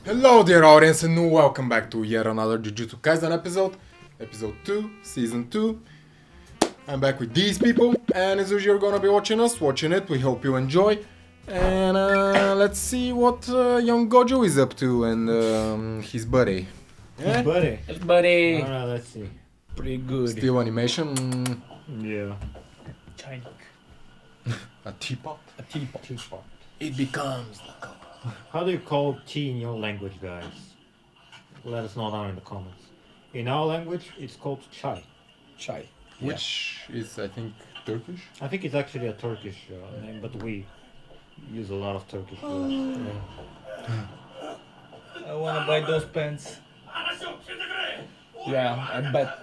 Hello dear audience and welcome back to yet another Jujutsu Kaisen episode 2, season 2. I'm back with these people and as usual you're gonna be watching it, we hope you enjoy. And let's see what young Gojo is up to and his buddy. His buddy. His buddy. Alright, let's see. Pretty good. Still animation. Yeah. China. A teapot. A teapot. It becomes the cup. How do you call tea in your language, guys? Let us know down in the comments. In our language, it's called chai. Chai. Which is, I think, Turkish? I think it's actually a Turkish name, but we use a lot of Turkish words. I wanna buy those pants. Yeah, I bet.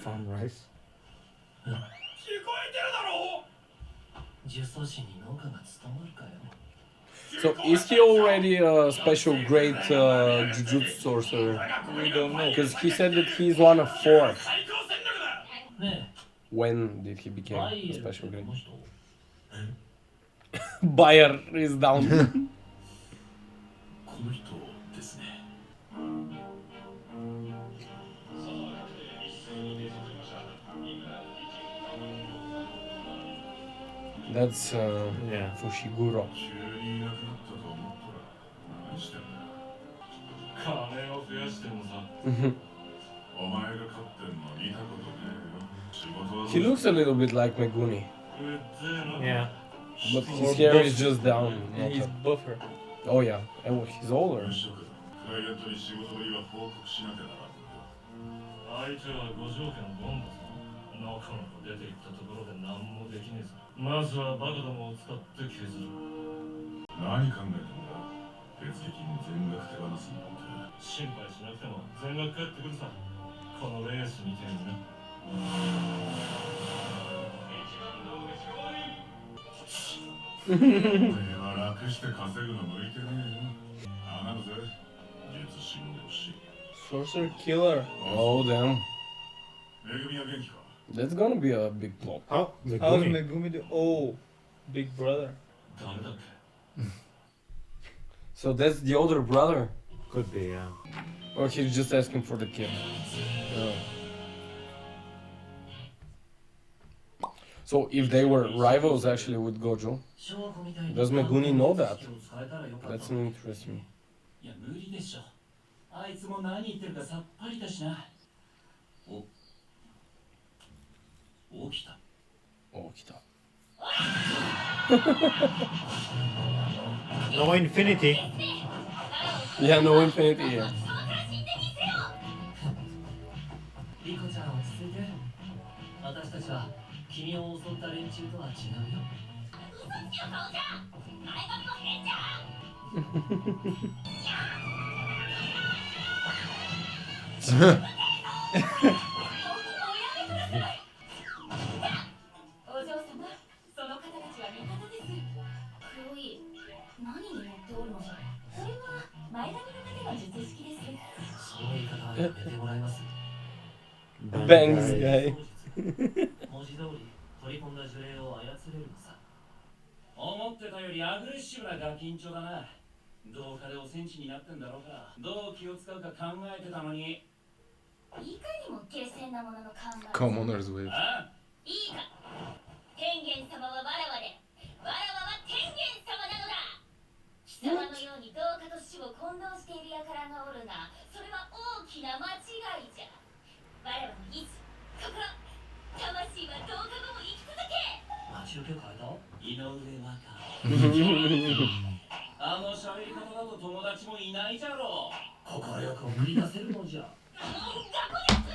Farm rice. So is he already a special grade Jujutsu sorcerer? We don't know. Because he said that he's one of 4. When did he become a special grade? Bayer is down. That's Yeah. Fushiguro. He looks a little bit like Megumi, Yeah. but his hair is just down. And he's buffer. Oh yeah, and he's older. 相手は五条家のボンだぞ。中の子出て行ったところで何もできねえぞ。まずはバカどもを使って削る。何考えてんだ。手付金全額手放すなんて。心配しなくても全額返ってくるさ。このレースみたいにな。一番道具が悪い。俺は楽して稼ぐの向いてねえよ。あなたぜ。術師も欲しい。 Sorcerer killer. Oh damn, めぐみは元気か that's gonna be a big plot. How? How's Megumi. Megumi do? Oh, big brother. 誰だっけ So that's the older brother, Could be, yeah. or he's just asking for the kid. So if they were rivals actually with Gojo, does Megumi know that? That's an interesting. いや無理でしょあいつも何言ってるかさっぱりだしな起きた Oh, kita. No infinity. Yeah, no infinity here. リコちゃん落ち着いて私たちは君を襲った連中とは違うよ嘘つきの顔じゃ前髪も変じゃんお嬢様、その方たちは味方です。黒い、何に乗っておるのじゃ。それは前髪のための術式です。その言い方はやめてもらいます。 Bangs guy. 文字通り取り込んだ呪霊を操れるのさ。思ってたよりアグレッシブなガキンチョだな。どうかでおセンチになってんだろうから、どう気を使うか考えてたのに。いかにも下賤なものの考え。 Commoners with. ああ、いいか。天元様はわらわで、わらわは天元様なのだ。貴様のように同化と死を混同している輩がおるが、それは大きな間違いじゃ。我らの意志、心、魂は同化後も生き続け。待ち受け変えた？井上和歌。あの喋り方だと友達もいないじゃろう。心よく送り出せるのじゃ。学校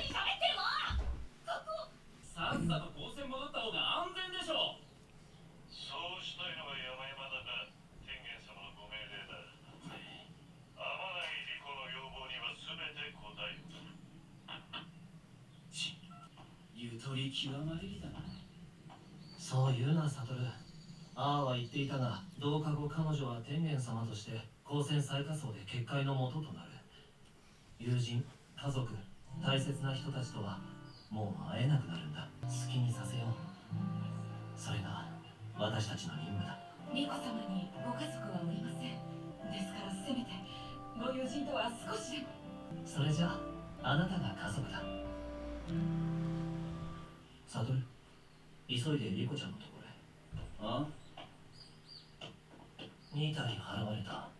でつい喋ってるわ。学校。さっさと高専戻った方が安全でしょう。そうしたいのが山々だが、天元様のご命令だ。天内理子の要望には全て応える。ゆとり極まれりだな。そう言うな、悟。ああは言っていたが、同化後彼女は天元様として光線最下層で結界の元となる。友人、家族、大切な人たちとはもう会えなくなるんだ。好きにさせよう。それが私たちの任務だ。リコ様にご家族はおりません。ですからせめてご友人とは少しでも。それじゃあ、あなたが家族だ。サトル、急いでリコちゃんのところへ。あ2体払われた。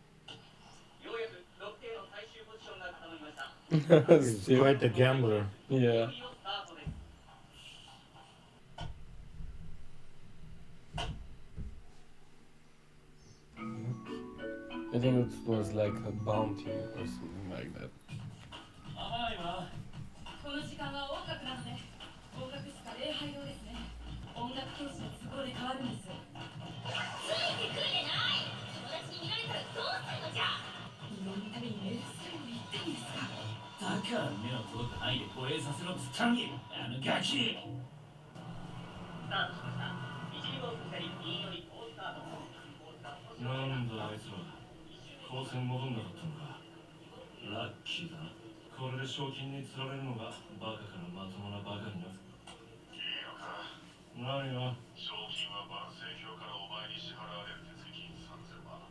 ようやく6艇の最終ポジションが固まりました。He's quite a gambler. Yeah. I think it was like a bounty or something like that. 甘いわ。この時間は音楽なので、音楽室か礼拝堂ですね。音楽教師の都合で変わるんです。ついてくるでない。友達に見られたらどうするのじゃ。祈りのためにメールするのも言ったんですが。だから目の届く範囲で護衛させろっつったのに、あのガキ。スタートしました。一時号左右より好スタート。なんだあいつら光線戻んなかったのか。ラッキーだな。これで賞金に釣られるのがバカからまともなバカになる。いいのか。何が？賞金は万世教からお前に支払われる手付金3000万。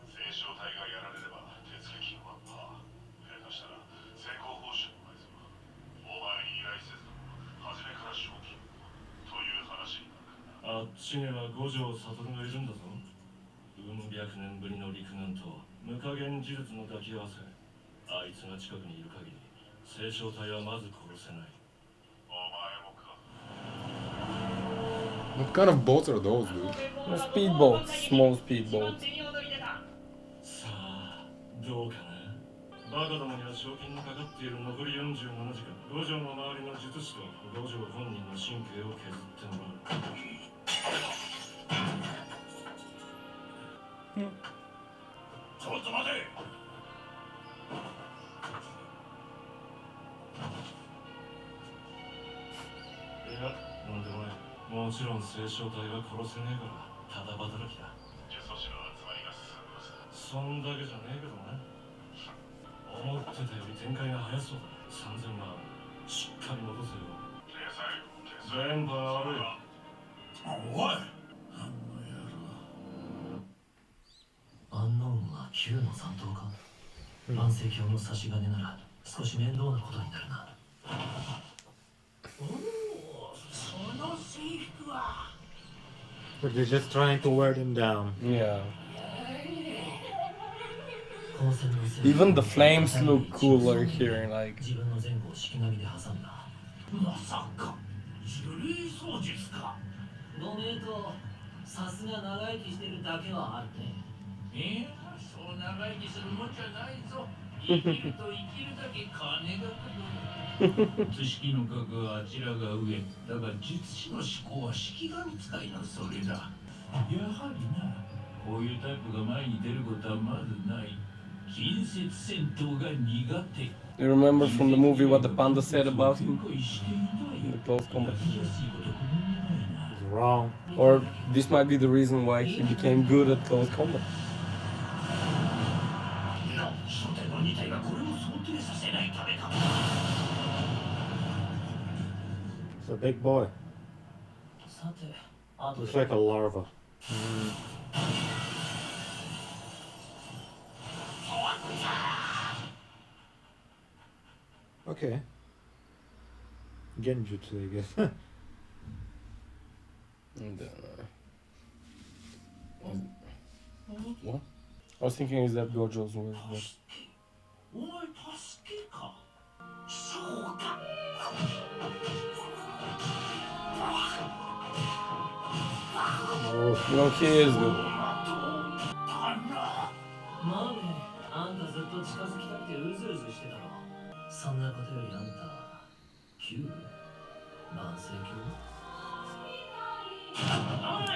聖書隊がやられれば手付金はパー。下手したら成功報酬もないぞ。お前に依頼せずとも初めから賞金という話になる。あっちには五条悟がいるんだぞ。百年ぶりの陸軍と無加減呪術の抱き合わせ。あいつが近くにいる限り聖書隊はまず殺せない。お前もか。 What kind of boats are those, dude? Speedboats, small speedboats. さあどうかな。バカどもには賞金のかかっている残り47時間、五条の周りの術師と五条本人の神経を削ってもらう。ちょっと待て。いや、なんでもない。もちろん聖書隊は殺せねえからただ働きだ。呪詛師の集まりが進んでます。そんだけじゃねえけどな。思ってたより展開が早そうだ。3000万しっかり戻せよ。電波悪い。おい。アンノーンは旧の残党か。万世教の差し金なら少し面倒なことになるな。おお、その制服は。But they're just trying to wear them down. Yeah. Even the flames look cooler here, like. 自分の前後を式紙で挟んだ。まさか呪霊操術か。ご名答。さすが長生きしてるだけはあるね。そう長生きするもんじゃないぞ。生きると生きるだけ金がかかる。図式の格はあちらが上。だが術師の思考は式紙使いのそれだ。やはりな。こういうタイプが前に出ることはまずない。近接戦闘が苦手。You remember from the movie what the panda said about him in the close combat? He's wrong. Or this might be the reason why he became good at close combat. It's a big boy. Looks like a larva. Okay. Genjutsu, I guess. And, what? I was thinking is that Gojo's was that. お前助けか。そうか。No, he is good. まあね、あんたずっと近づきたくてうずうずしてたろ。そんなことよりあんた、旧万世教？おい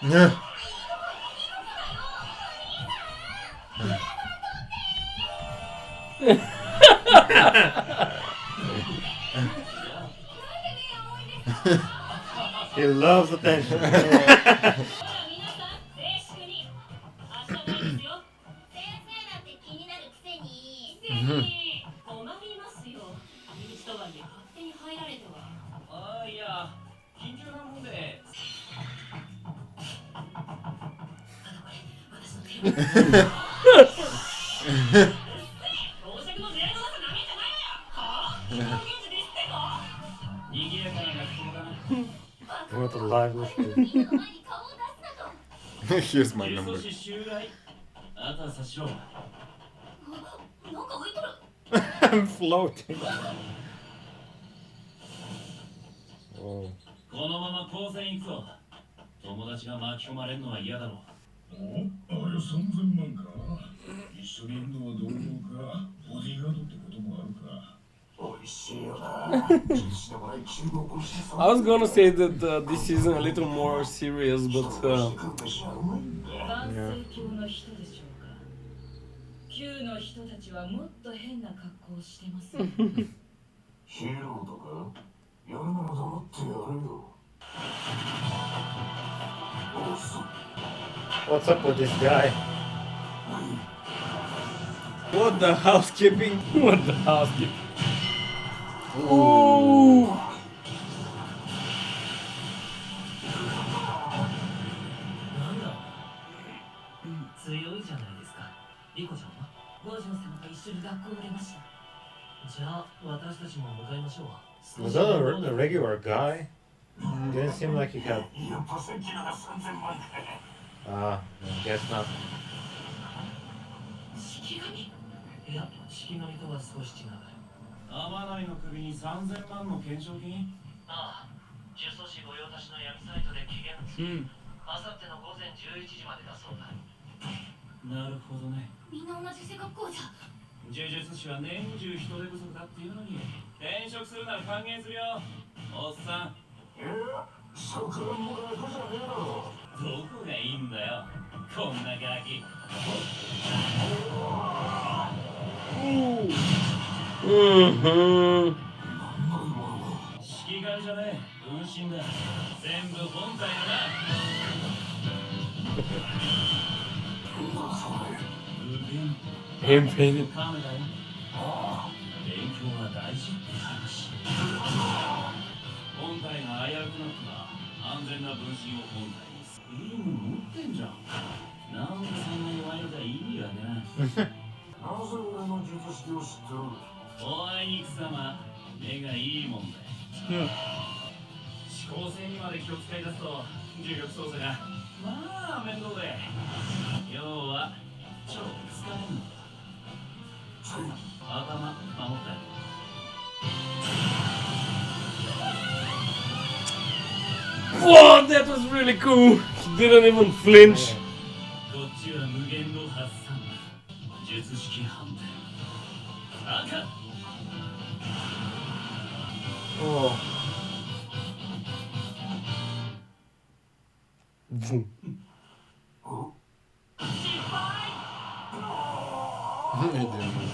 ！Yeah. He loves attention. ほら皆さん静粛に明日ないですよ先生だって気になるくせに困りますよ入り口とはいえ勝手に入られてはああいや緊急なもんで私の手を到着の狙いの噂なめんじゃないわよはぁ表現時ですってか賑やかな学校だな What a lively みんなの前に顔を出すなと Here's my number. 重装襲来あとは察しろなんか浮いとる I'm floating. Oh. このまま高専行くぞ友達が巻き込まれるのは嫌だろおあれ3000万か一緒にいるのは同僚かボディーガードってこともあるか美味しいよな I was gonna say that this season a little more serious, but 万世教の人でしょうか旧の人たちはもっと変な格好をしてますよヒーローとかやるなら黙ってやれよ What's up with this guy? What the housekeeping? what the housekeeping? Ooh. なんだ強いじゃないですかリコちゃんは五条様と一緒に学校を出ましたじゃあ私たちも向かいましょう Was that a regular guy? Didn't seem like he had. やっぱさっきのが3000万か Ah, I guess not. 式神いや式神とは少し違う天内の首に3000万の懸賞金ああ呪詛師御用達の闇サイトで期限付きあさっての午前11時までだそうだなるほどねみんな同じ背格好じゃ呪術師は年中人手不足だっていうのに転職するなら歓迎するよおっさんいやそこはもう楽じゃねえだろどこがいいんだよこんなガキ Mm-hmm. 式神じゃねえ分身だ全部本体だな無限 Him painted. カメだよ勉強は大事って話本体が危うくなったら安全な分身を本体にするの持ってんじゃんなんでそんな弱いのか意味がねなぜ俺の術式を知ってるおい肉様目がいいもんだよ思考性にまで気を使い出すと重力操作がまあ面倒で要は超疲れるのだ頭守って Whoa, that was really cool. He didn't even flinch. こっちは無限の発散術式反転赤 Oh. Boom. He didn't.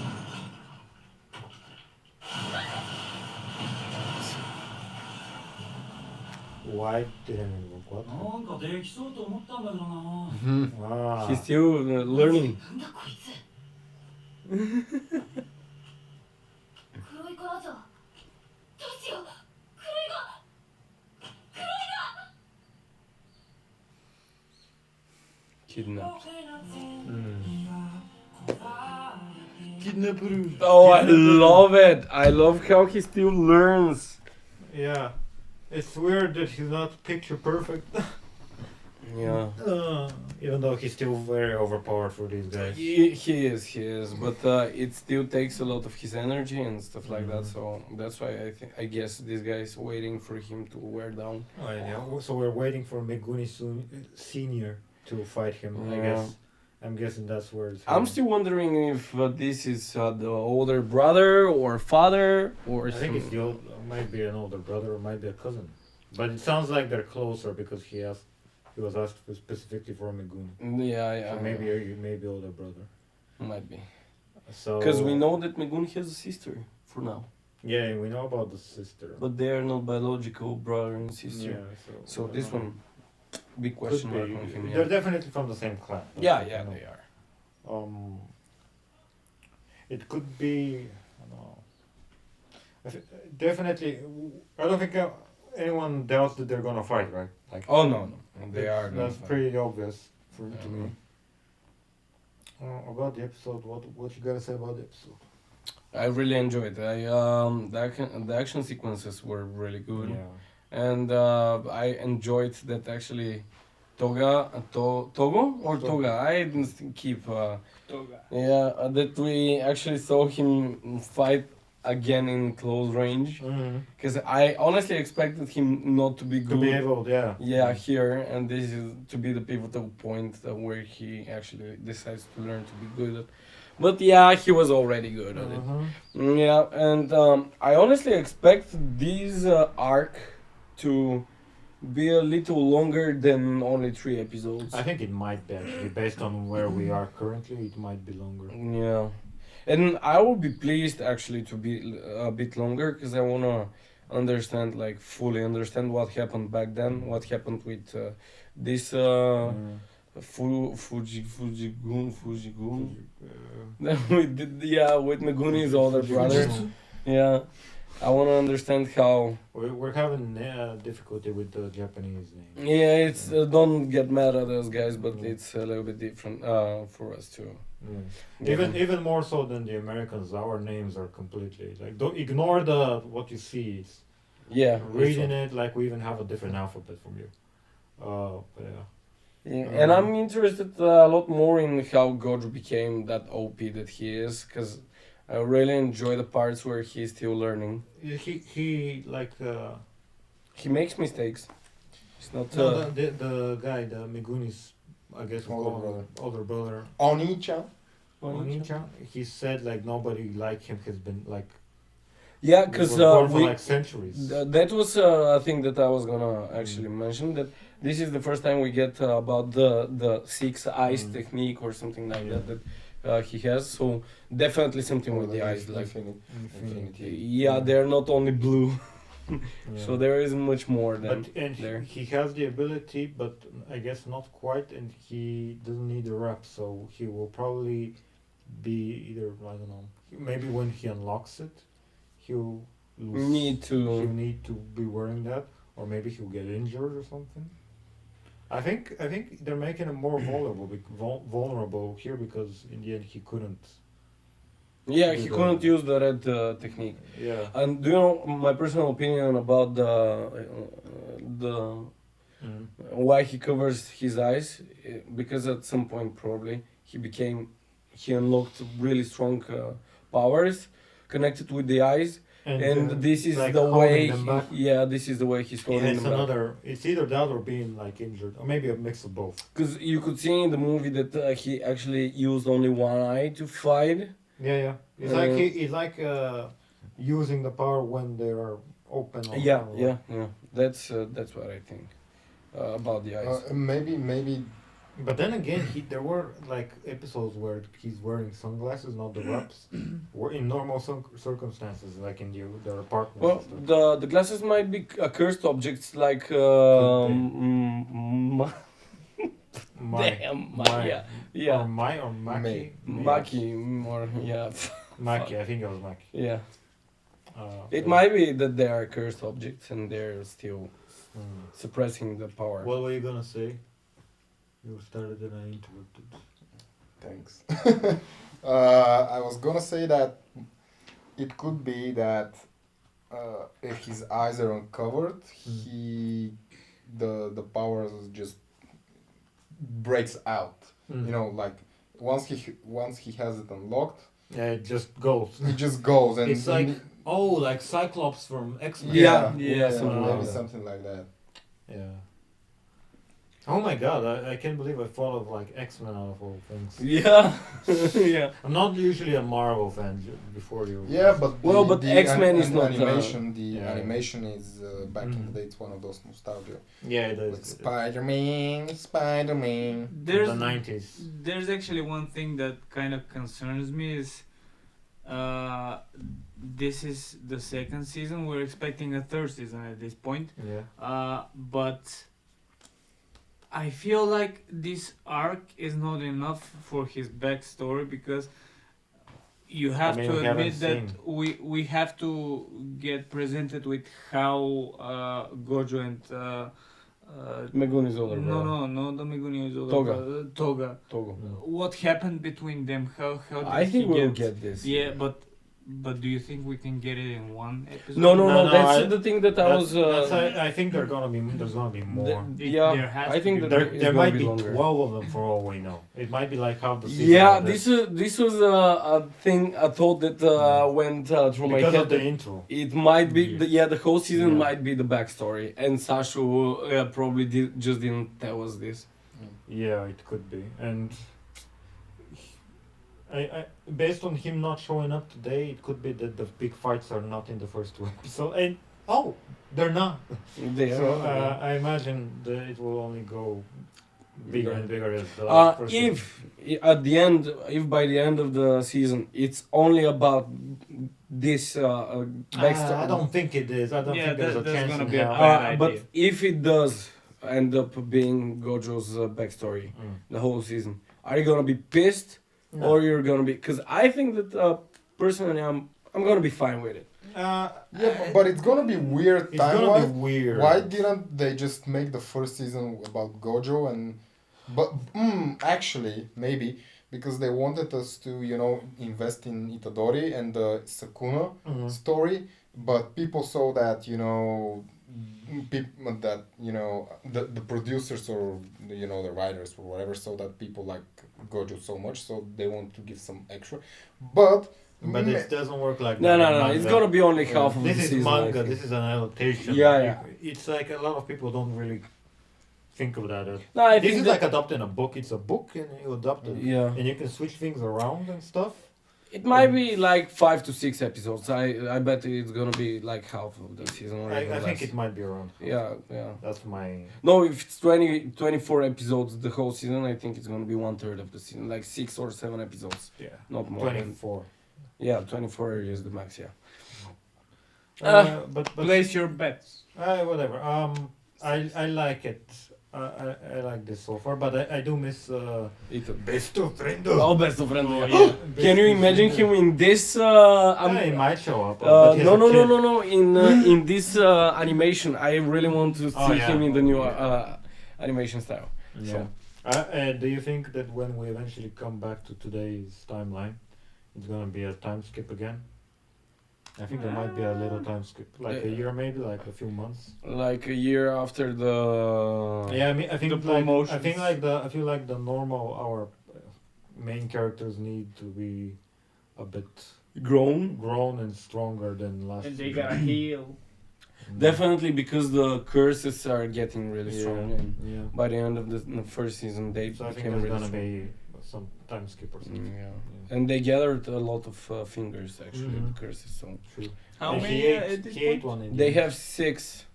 Why didn't it work? What? なんかできそうと思ったんだけどな Ah. He's still learning. なんだこいつ黒いからじゃどうしよう黒いが Kidnapped. Kidnapper. Oh, I love it. I love how he still learns. Yeah. It's weird that he's not picture perfect. Yeah. Even though he's still very overpowered for these guys. He is. But it still takes a lot of his energy and stuff like that. So that's why I guess this guy is waiting for him to wear down. Oh, yeah. So we're waiting for Megumi Senior to fight him. Yeah. I'm guessing that's where it's I'm heading. still wondering if this is the older brother or father or I think it's might be an older brother or might be a cousin. But it sounds like they're closer because he was asked specifically for Megumi. Yeah. So maybe older brother. Might be. So Because we know that Megumi has a sister for now, Yeah, we know about the sister. but they are not biological brother and sister. Yeah, So this one, big could question be. mark on him. They're Yeah, definitely from the same clan. yeah, You know. they are. It could be. I don't know. Definitely, I don't think anyone doubts that they're gonna fight, right? Like, Oh no, they are. gonna That's fight. pretty obvious to me. Uh-huh. About the episode, what you gotta say about the episode? I really enjoyed it. The action sequences were really good, and I enjoyed that actually. Togo or Toga? I didn't keep. Toga. Yeah, that we actually saw him fight again in close range. Because I honestly expected him not to be To good. be able, yeah. Yeah, here, and this is to be the pivotal point where he actually decides to learn to be good at. But yeah, he was already good at it. Yeah, and I honestly expect this arc to be a little longer than only 3 episodes. I think it might be actually, based on where we are currently, it might be longer. Yeah, and I will be pleased actually to be a bit longer because I wanna understand, like, fully understand what happened back then, what happened with this Fujigun. With Meguni's older brother. Yeah, I wanna understand how. We're having difficulty with the Japanese name. Yeah, it's don't get mad at us guys, but it's a little bit different for us too. Even more so than the Americans, our names are completely like, don't ignore the what you see. Yeah, Reading it, like, we even have a different alphabet from you. But yeah. Yeah, and I'm interested a lot more in how Gojo became that OP that he is, because I really enjoy the parts where he's still learning. He like He makes mistakes. It's not. no, the guy, the Meguni's, I guess we Older call him brother. older brother. Oni-chan? Oni-chan. He said like nobody like him has been like. Yeah, we because were born for like centuries. that was a thing that I was gonna actually mention, that this is the first time we get about the 6 eyes technique or something like that he has. So definitely something with the eyes, like Infinity. yeah, they're not only blue. So there is much more than But and there. he has the ability, but I guess not quite, and he doesn't need the rep, so he will probably be either, I don't know, maybe when he unlocks it, he'll Need to. he'll need to be wearing that, or maybe he'll get injured or something. I think they're making him more vulnerable here because in the end he couldn't. Yeah, do he the- couldn't use the red technique. Yeah. And do you know my personal opinion about the why he covers his eyes? Because at some point probably he unlocked really strong powers connected with the eyes, and this is like the holding way. them back. This is the way he's holding It's them back. another. It's either that or being like injured, or maybe a mix of both. Because you could see in the movie that he actually used only one eye to fight. Yeah. It's like it's like using the power when they are open. Yeah. That's what I think about the eyes. Maybe But then again, there were like episodes where he's wearing sunglasses, not the wraps, or in normal circumstances, like in their apartment. Well, the glasses might be cursed objects like damn, yeah, Or Maki. Maki, or yeah, Maki, I think it was Maki. yeah. It Yeah. might be that they are cursed objects and they're still Mm. suppressing the power. What were you gonna say? You started and I interrupted. Thanks. I was gonna say that it could be that if his eyes are uncovered, the powers just breaks out. You know, like once he has it unlocked, Yeah, it just goes. it just goes, and It's like like Cyclops from X-Men. Yeah, maybe like that. something like that. Yeah. Oh my god, I can't believe I thought of like X-Men out of all things. Yeah, yeah. I'm not usually a Marvel fan before you. Yeah, but But X-Men is not, animation. The yeah. animation is back in the day. It's one of those nostalgia. Yeah, it Like is. Spider-Man. The 90s. There's actually one thing that kind of concerns me is this is the second season. We're expecting a third season at this point. Yeah. But I feel like this arc is not enough for his backstory because you have I mean, to we haven't admit that seen. we have to get presented with how Gojo and Meguni's older no brother. no the Megumi is older Toga. brother, Toga. Togo. What happened between them? How did I think he we'll get get this. yeah, but do you think we can get it in one episode? No, that's I- the thing that I was. I think there's gonna be more. Yeah, There has I to think be that more. There, it's there gonna might be be longer. 12 of them for all we know. It might be like how the season Yeah, ended. this was a thing, a thought that went through my Because head. of the that intro. It might be, the whole season Yeah. might be the backstory, and Sashu probably just didn't tell us this. Yeah, it could be. And I based on him not showing up today, it could be that the big fights are not in the first two episodes. And they're not. They So are, I imagine that it will only go bigger and bigger as the first season. if by the end of the season it's only about this backstory. I don't think it is. I don't Yeah, think there's a that's chance gonna in be a hell. bad But idea. if it does end up being Gojo's backstory, the whole season, are you gonna be pissed, or you're gonna be? Because I think that personally, I'm gonna be fine with it. But it's gonna be weird It's gonna time-wise. be weird. Why didn't they just make the first season about Gojo but actually maybe because they wanted us to invest in Itadori and the Sakuna story, but people saw that the producers or the writers or whatever saw that people like Gojo so much, so they want to give some extra, but it doesn't work like No, that. no, in no. manga. It's gonna be only half of This the is season. I manga. think. This is an adaptation. Yeah. It's like a lot of people don't really think of that. No, I This think is that- like adopting a book. It's a book, and you adopt it. Yeah. And you can switch things around and stuff. It might be like 5 to 6 episodes. I bet it's gonna be like half of the season. Or even I think less. it might be around. Yeah. That's my. No, if it's 24 episodes the whole season, I think it's gonna be 1/3 of the season, like 6 or 7 episodes, Yeah. not more. 24. Yeah, 24 is the max. Yeah. But Place your bets. whatever. I like it. I like this so far, but I do miss best of friend. Oh, best of friend. yeah. Can you imagine him in this? He might show up. but he's a kid. No. In this animation, I really want to see yeah. him in the new animation style. Yeah. So, Do you think that when we eventually come back to today's timeline, it's gonna be a time skip again? I think there might be a little time skip, like a year, maybe, like a few months. like a year after the. Yeah, I mean, I think The like I promotions. think I feel like the normal our main characters need to be a bit grown and stronger than last. And they season. gotta heal. Definitely because the curses are getting really strong, and Yeah. by the end of the first season, they So I think became there's really gonna strong. be some time skip or something. Yeah. And they gathered a lot of fingers actually, Mhm. the curses. So True. How And many he ate, at this he ate point? one. In they the end. have 6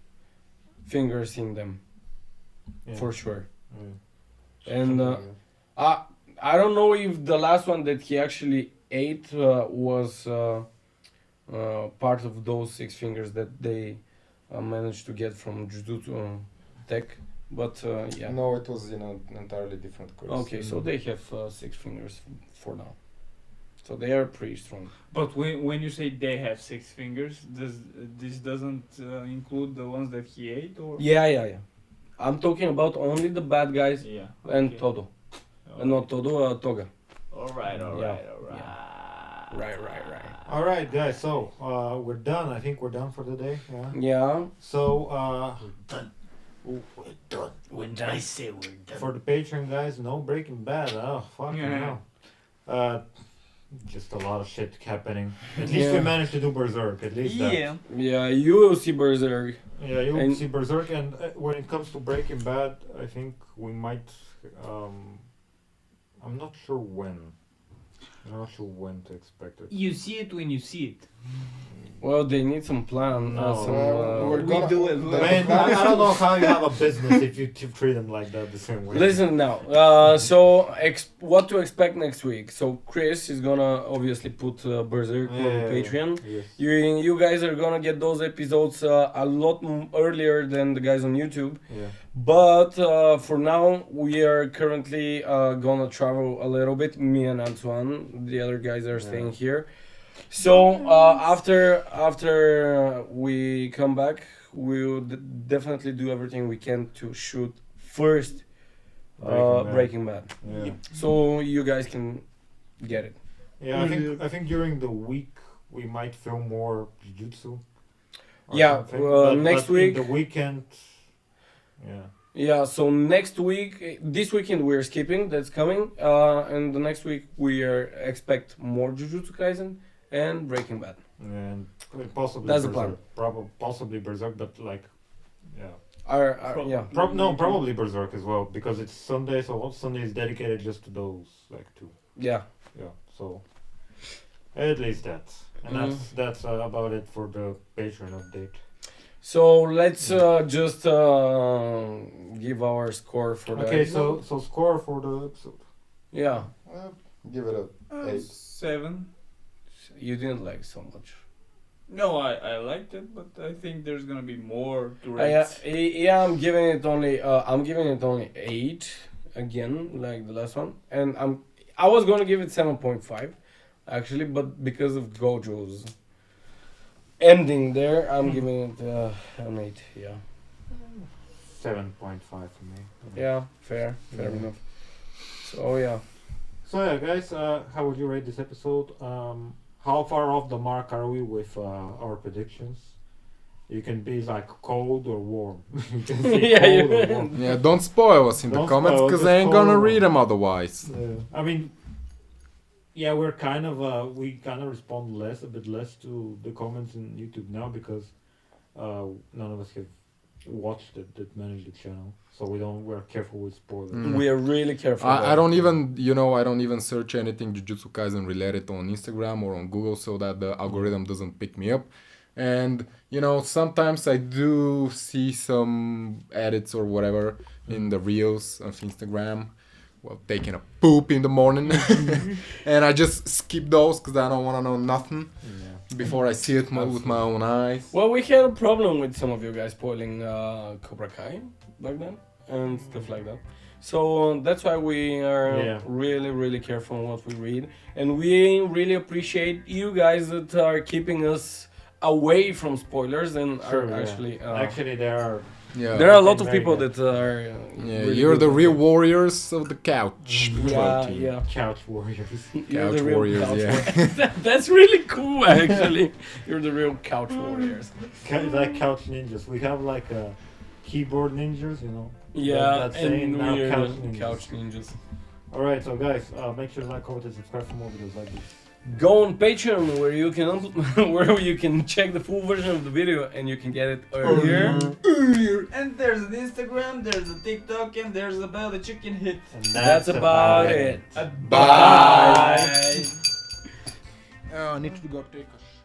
fingers in them Yeah. for sure. Yeah. And Something like I don't know if the last one that he actually ate was part of those 6 fingers that they managed to get from Jujutsu Tech, but yeah. no, it was entirely different curse. Okay, so they have 6 fingers for now, so they are pretty strong. But when you say they have 6 fingers, this doesn't include the ones that he ate, or? Yeah. I'm talking about only the bad guys Yeah. and okay. Todo. Not Todo, Toga. All right. Yeah. Right. All right, guys. So we're done. I think we're done for the day. Yeah. Yeah. So When I say we're done. for the Patreon guys, no Breaking Bad. Oh fuck Yeah. no. Just a lot of shit happening. At least we managed to do Berserk. At least that. Yeah. Yeah, you will see Berserk. Yeah, you And- see Berserk, and when it comes to Breaking Bad, I think we might. I'm not sure when. I'm not sure when to expect it. You see it when you see it. Well, they need some plan. No. We're gonna do it. Man, I don't know how you have a business if you treat them like that the same way. Listen now. What to expect next week? So Chris is gonna obviously put Berserk on Patreon. Yes. You guys are gonna get those episodes a lot earlier than the guys on YouTube. Yeah. But for now, we are currently gonna travel a little bit. Me and Antoine, the other guys are staying here. So after we come back, we'll definitely do everything we can to shoot first Breaking Bad. Yeah. So you guys can get it. Yeah, I think during the week we might film more Jujutsu. or Yeah, something, next but week- In the weekend. Yeah. Yeah, so next week, this weekend we're skipping, that's coming. And the next week we expect more Jujutsu Kaisen and Breaking Bad. And possibly That's the Berserk. plan. Possibly Berserk, but like, yeah. Yeah. Probably Berserk as well because it's Sunday, so Sunday is dedicated just to those like two. Yeah. Yeah. So at least that, and that's about it for the Patreon update. So let's just give our score for the Okay, episode. so score for the episode. Yeah, Give it a 8. 7. you didn't like so much. No, I liked it, but I think there's gonna be more to Yeah, rate. I'm giving it only 8 again, like the last one, and I was gonna give it 7.5 actually, but because of Gojo's ending there, I'm giving it an 8. Yeah. 7.5 for me. Yeah, fair enough. So yeah. So yeah, guys, how would you rate this episode? How far off the mark are we with our predictions? You can be like cold or warm. You can say Yeah, cold you- or warm. Yeah, don't spoil us in the Don't comments spoil, because just I ain't gonna spoil. read them otherwise. I mean, yeah, we're kind of we kind of respond a bit less to the comments in YouTube now because none of us have watched it that manage the channel, so we're careful with spoilers. We are really careful. I don't even search anything Jujutsu Kaisen related on Instagram or on Google so that the algorithm doesn't pick me up. And sometimes I do see some edits or whatever in the reels of Instagram while taking a poop in the morning, and I just skip those because I don't want to know nothing before I see it with my own eyes. Well, we had a problem with some of you guys spoiling Cobra Kai back then and stuff like that. So that's why we are really, really careful on what we read. And we really appreciate you guys that are keeping us away from spoilers and are actually... Actually, there are... Yeah, there are a lot of very people good. that are... really you're good the at real it. warriors of the couch. Yeah. Couch warriors. You're Couch the real warriors, couch yeah. warriors. That's really cool, actually. You're the real couch warriors. Like couch ninjas. We have like keyboard ninjas, Yeah, That's saying and now we're couch the ninjas. couch ninjas. Alright, so guys, make sure to like, comment, and subscribe for more videos like this. Go on Patreon where you can check the full version of the video and you can get it earlier. And there's an Instagram, there's a TikTok, and there's a bell that you can hit. And That's about it. Bye. I need to go take a